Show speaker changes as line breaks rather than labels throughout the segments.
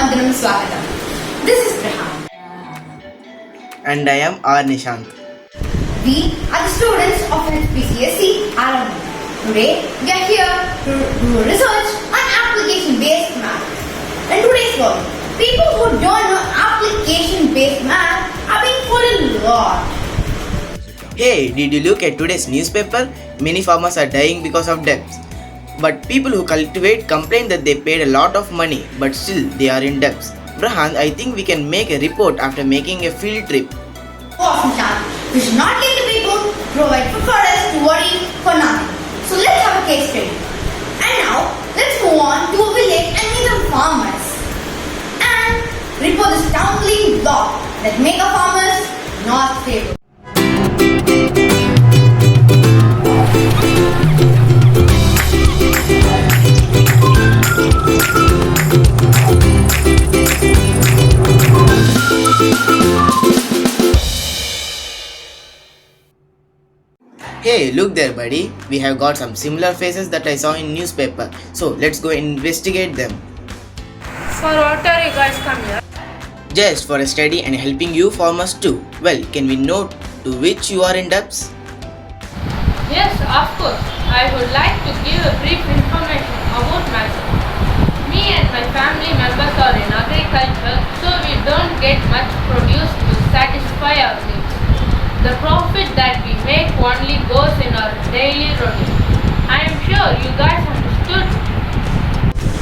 Madaram Swagatam. This is Brahaand.
And I am R.Nishanth.
We are the students of HBCSE R.M. Today, we are here to do research on application-based math. In today's world, people who don't know application-based math are being fooled a lot.
Hey, did you look at today's newspaper? Many farmers are dying because of debts. But people who cultivate complain that they paid a lot of money, but still they are in debts. Brahaand, I think we can make a report after making a field trip.
Awesome, Chan. We should not let the people provide food for us to worry for nothing. So let's have a case study. And now, let's move on to a village and meet some farmers. And report the stumbling block that make our farmers not stable.
Hey, look there, buddy. We have got some similar faces that I saw in newspaper. So let's go investigate them.
For what are you guys come here?
Just for a study and helping you farmers too. Well, can we know to which you are in debts?
Yes, of course. I would like to give a brief information about myself. Me and my family members are in agriculture, so we don't get much produce to satisfy our needs. The profit that we make only goes in our daily routine. I am sure you guys understood.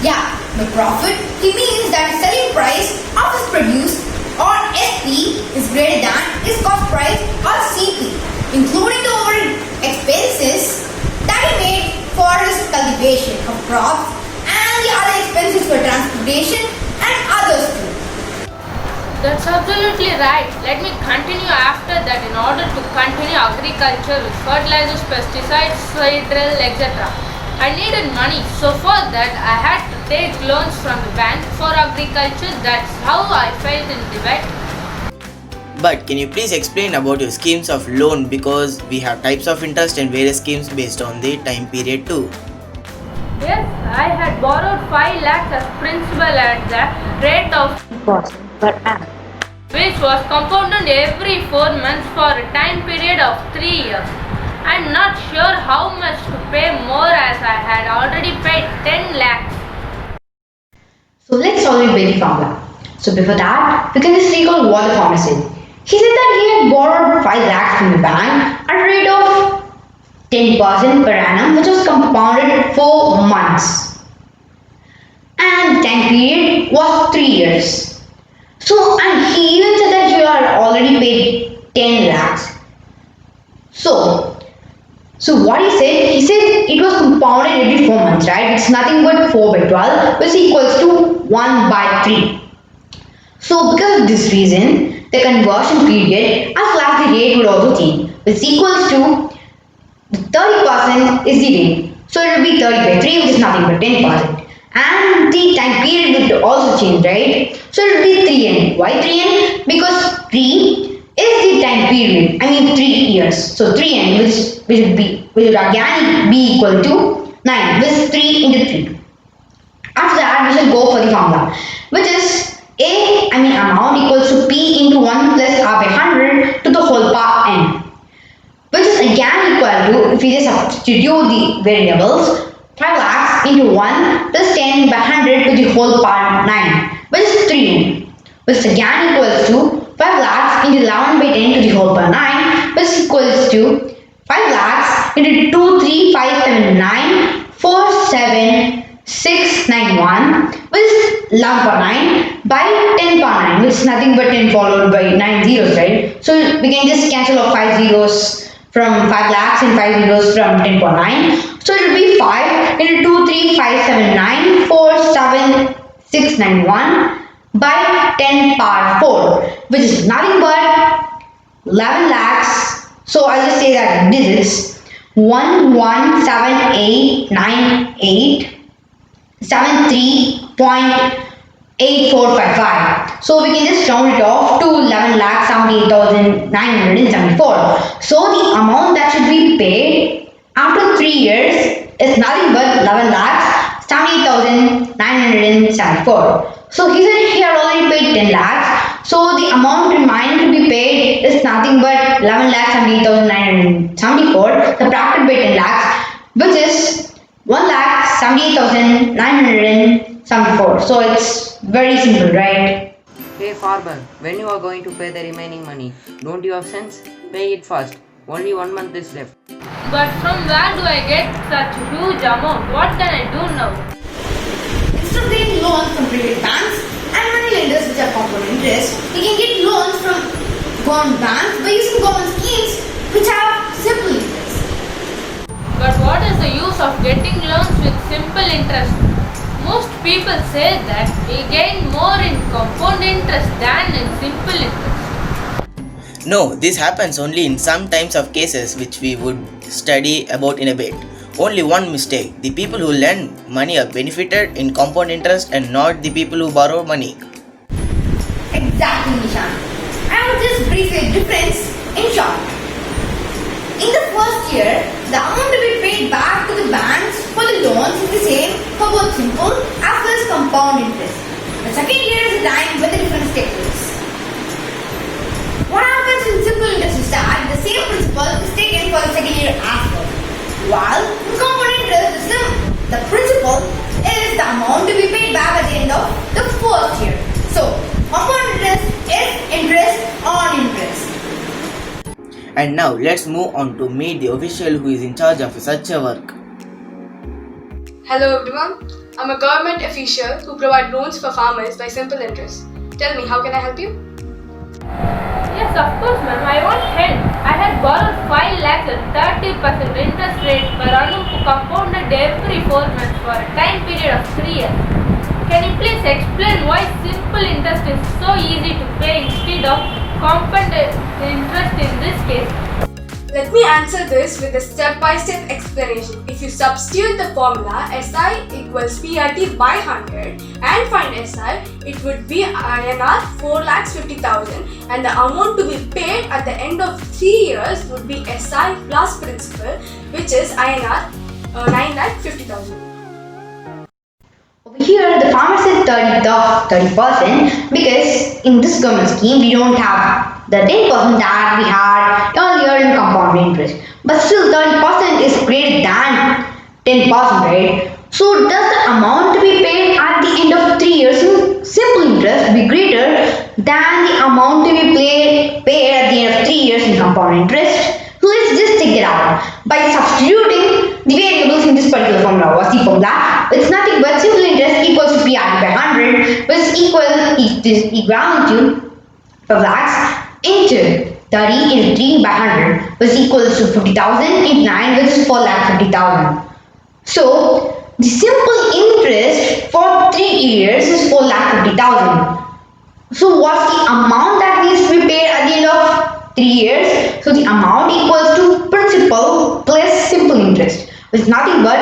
Yeah, the profit, he means that the selling price of his produce or SP is greater than his cost price or CP, including the overhead expenses that he made for his cultivation of crops and the other expenses for transportation and others too.
That's absolutely right. Let me continue after that. In order to continue agriculture with fertilizers, pesticides, seed drill, etc., I needed money. So for that, I had to take loans from the bank for agriculture. That's how I felt in Tibet.
But can you please explain about your schemes of loan, because we have types of interest and various schemes based on the time period too.
Yes, I had borrowed 5 lakhs as principal at the rate of per annum, which was compounded every 4 months for a time period of 3 years. I'm not sure how much to pay more as I had already paid 10 lakhs.
So let's solve the basic formula. So before that, we can just recall what the farmer said. He said that he had borrowed 5 lakhs from the bank at a rate of 10% per annum, which was compounded 4 months. And the time period was 3 years. So, and he even said that he had already paid 10 lakhs. So what he said it was compounded every 4 months, right? It's nothing but 4 by 12, which equals to 1 by 3. So because of this reason, the conversion period as well as the rate would also change, which equals to the 30% is the rate. So it will be 30 by 3, which is nothing but 10%. And the time period would also change, right? So it will be 3n. Why 3n? Because 3 is the time period. I mean 3 years. So 3n, which will again be equal to 9, which is 3 into 3. After that, we shall go for the formula, which is amount equals to P into 1 plus R by 100 to the whole power n, which is again equal to, if we just substitute the variables, 5 lakhs into 1 plus 10 by 100 to the whole power 9, which is 3n, which is again equals to 5 lakhs into 11 by 10 to the whole power 9, which is equals to 5 lakhs into 2, 3, 5, 7, 9, 4, 7, 6, 9, 1, which is 11 power 9 by 10 power 9, which is nothing but 10 followed by 9 zeros, right? So we can just cancel off 5 zeros from 5 lakhs and 5 zeros from 10 power 9. So it will be 5 into 2, 3, 5, 7, 9, 4, 7, 6, 9, 1 by 10 power 4, which is nothing but 11 lakhs. So I'll just say that digits 11789873.8455. So we can just round it off to 11,78,974. So the amount that should be paid after 3 years is nothing but 11,78,974. So he said he had already paid 10 lakhs. So the amount remaining to be paid is nothing but 11 lakhs 78,974. Subtracted by 10 lakhs, which is 1 lakh 78,974. So it's very simple, right?
Hey farmer, when you are going to pay the remaining money? Don't you have sense? Pay it fast. Only 1 month is left.
But from where do I get such huge amount? What can I do now?
Instead of getting loans from private banks and money lenders which are compound interest, you can get loans from government banks by using government schemes which have simple interest.
But what is the use of getting loans with simple interest? Most people say that we gain more in compound interest than in simple interest.
No, this happens only in some types of cases which we would study about in a bit. Only one mistake: the people who lend money are benefited in compound interest and not the people who borrow money.
Exactly, Nishan. I would just brief a difference in short. In the first year, the amount to be paid back to the banks for the loans is the same for both simple as well as compound interest. The second year is the time when the difference takes place. What happens in simple interest is that the same principle is taken for the second year as well. While in compound interest, the principle is the amount to be paid back at the end of the first year. So, compound interest is interest on interest.
And now let's move on to meet the official who is in charge of such a work.
Hello everyone, I'm a government official who provide loans for farmers by simple interest. Tell me, how can I help you?
Yes, of course, ma'am. I want help. I had borrowed 5 lakhs at 30% interest rate per annum compounded every 4 months for a time period of 3 years. Can you please explain why simple interest is so easy to pay instead of compounded interest in this case?
Let me answer this with a step-by-step explanation. If you substitute the formula SI equals PRT by 100 and find SI, it would be INR 4,50,000 and the amount to be paid at the end of 3 years would be SI plus principal, which is INR 9,50,000.
Over here, the farmer said 30% because in this government scheme we don't have the 10% that we had earlier in compound interest. But still 30% is greater than 10%, right? So does the amount to be paid at the end of 3 years in simple interest be greater than the amount to be paid at the end of 3 years in compound interest? So let's just take it out. By substituting the variables in this particular formula, what's the formula? It's nothing but simple interest equals to PRT by 100, which is equal to 5 lakhs into 30 into 3 by 100, which equals to 50,000 into 9, which is 4,50,000. So the simple interest for 3 years is 4,50,000. So what's the amount that needs to be paid at the end of 3 years? So the amount equals to principal plus simple interest, which is nothing but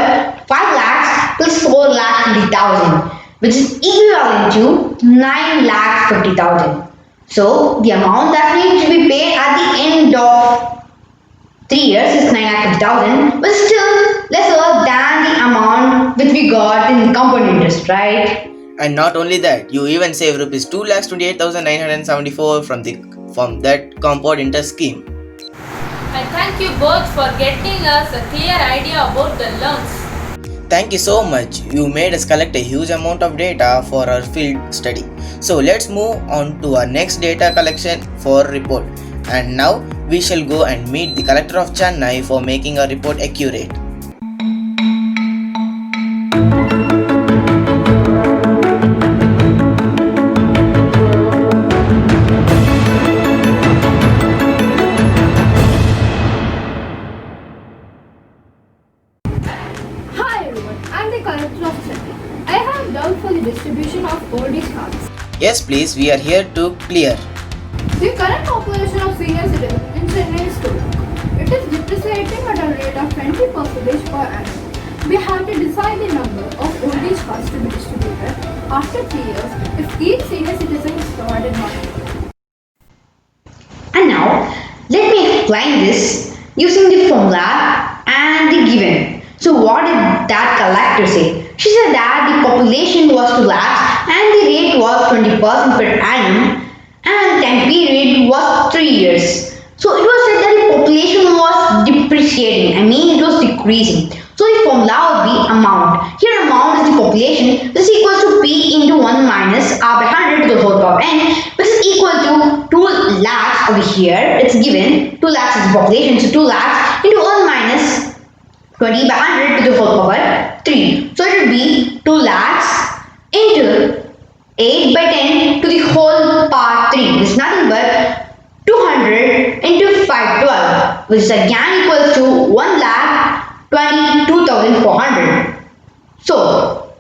5 lakhs plus 4,50,000, which is equivalent to 9,50,000. So the amount that needs to be paid at the end of 3 years is 9,50,000, but still lesser than the amount which we got in compound interest, right?
And not only that, you even save rupees 2,28,974 from that compound interest scheme.
I thank you both for getting us a clear idea about the loans.
Thank you so much. You made us collect a huge amount of data for our field study. So let's move on to our next data collection for report. And now we shall go and meet the collector of Chennai for making our report accurate.
Hi everyone, I'm the collector of Chennai. I have doubt for the distribution of old-age cards.
Yes, please, we are here to clear.
The current population of senior citizens in Chennai is too low. It is depreciating at a rate of 20% per annum. We have to decide the number of old-age cards to be distributed after 3 years if each senior citizen is provided money.
And now let me explain this using the formula and the given. So what did that collector say? She said that the population was 2 lakhs and the rate was 20% per annum, and the time period was 3 years. So it was said that the population was depreciating, it was decreasing. So the formula would be amount. Here amount is the population. This is equal to P into 1 minus R by 100 to the whole power n, which is equal to 2 lakhs over here. It's given 2 lakhs is the population, so 2 lakhs into 1 minus 20 by 100 to the whole power 3. So it will be 2 lakhs into 8 by 10 to the whole power 3. This is nothing but 200 into 512, which is again equals to 1 lakh 22,400. So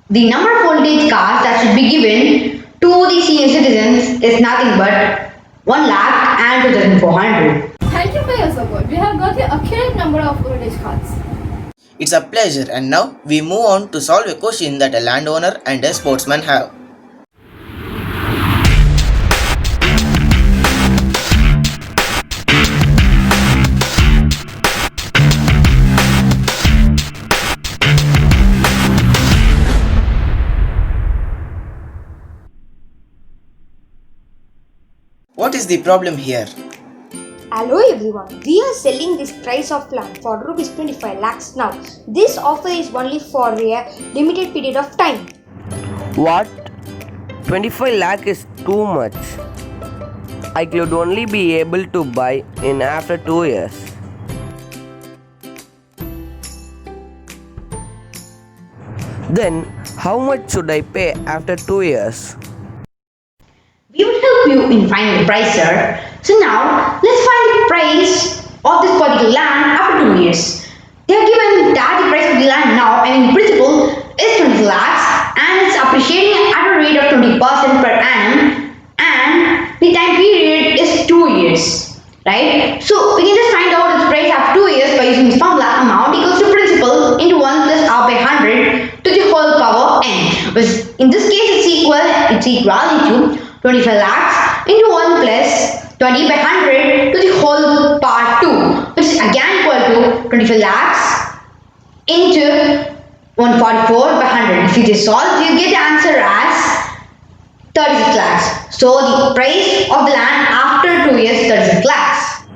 the number of voltage cars that should be given to the senior citizens is nothing but 1 lakh and 2,400.
Thank you for your support. We have got the accurate number of voltage cards.
It's a pleasure, and now we move on to solve a question that a landowner and a sportsman have. What is the problem here?
Hello everyone, we are selling this price of land for rupees 25 lakhs now. This offer is only for a limited period of time.
What? 25 lakh is too much. I could only be able to buy in after 2 years. Then how much should I pay after 2 years?
We will help you in finding the price, sir. So now, let's find the price of this particular land after 2 years. They are given that the price of the land now, in principle, is 20 lakhs and it's appreciating at a rate of 20% per annum, and the time period is 2 years. Right? So we can just find out its price after 2 years by using this formula. Amount equals to principal into 1 plus R by 100 to the whole power n. Which in this case it's equal to 25 lakhs into 1 plus 20 by 100 to the whole power 2, which is again equal to 25 lakhs into 144 by 100. If you just solve, you get the answer as 36 lakhs. So the price of the land after 2 years is 36 lakhs.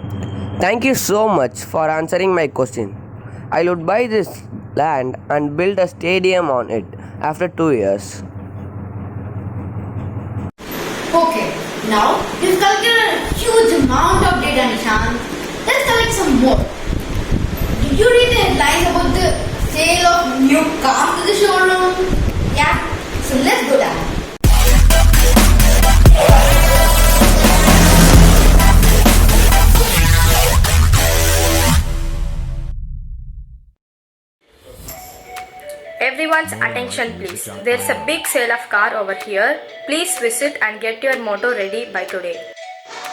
Thank you so much for answering my question. I would buy this land and build a stadium on it after 2 years.
Okay, now we've collected a huge amount of data, Nishanth. Let's collect some more. Did you read the headlines about the sale of new cars to the showroom? Yeah, so let's go down.
Everyone's attention please. There's a big sale of car over here. Please visit and get your motor ready by today.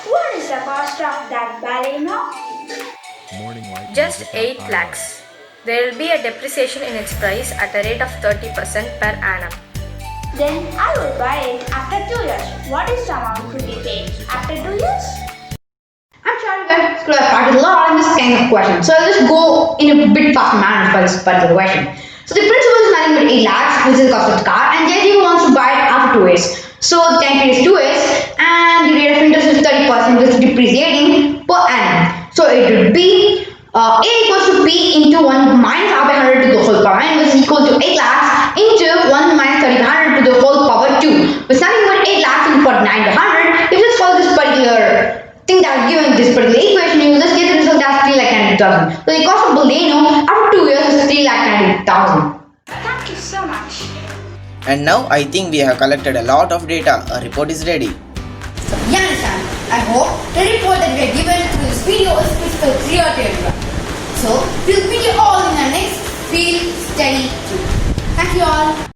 What is the cost of that ballerina?
Just 8 lakhs. There will be a depreciation in its price at a rate of 30% per annum.
Then I will buy it after 2 years. What is the amount to be paid after 2 years?
I'm sorry guys, could have started a lot in this kind of question. So I'll just go in a bit fast manner for this particular question. So the principal is nothing but 8 lakhs, which is the cost of the car, and Jerish wants to buy it after 2 years. So the time period is 2 years, and the rate of interest is 30%, which is depreciating per annum. So it would be A equals to P into 1 minus R by 100 to the whole power n, which is equal to 8 lakhs into 1 minus 30 by 100 to the whole power 2, which is nothing but 8 lakhs into 49 by 100. If you just follow this particular thing that is given in this particular equation, you will just get the result as 3,90,000. So the cost of Baleno after 2 years is 3,90,000.
Thank you so much.
And now I think we have collected a lot of data. A report is ready.
So, yeah, Nishanth, I hope the report that we have given through this video is crystal clear to everyone. So, we'll meet you all in our next Field Study 2. Thank you all.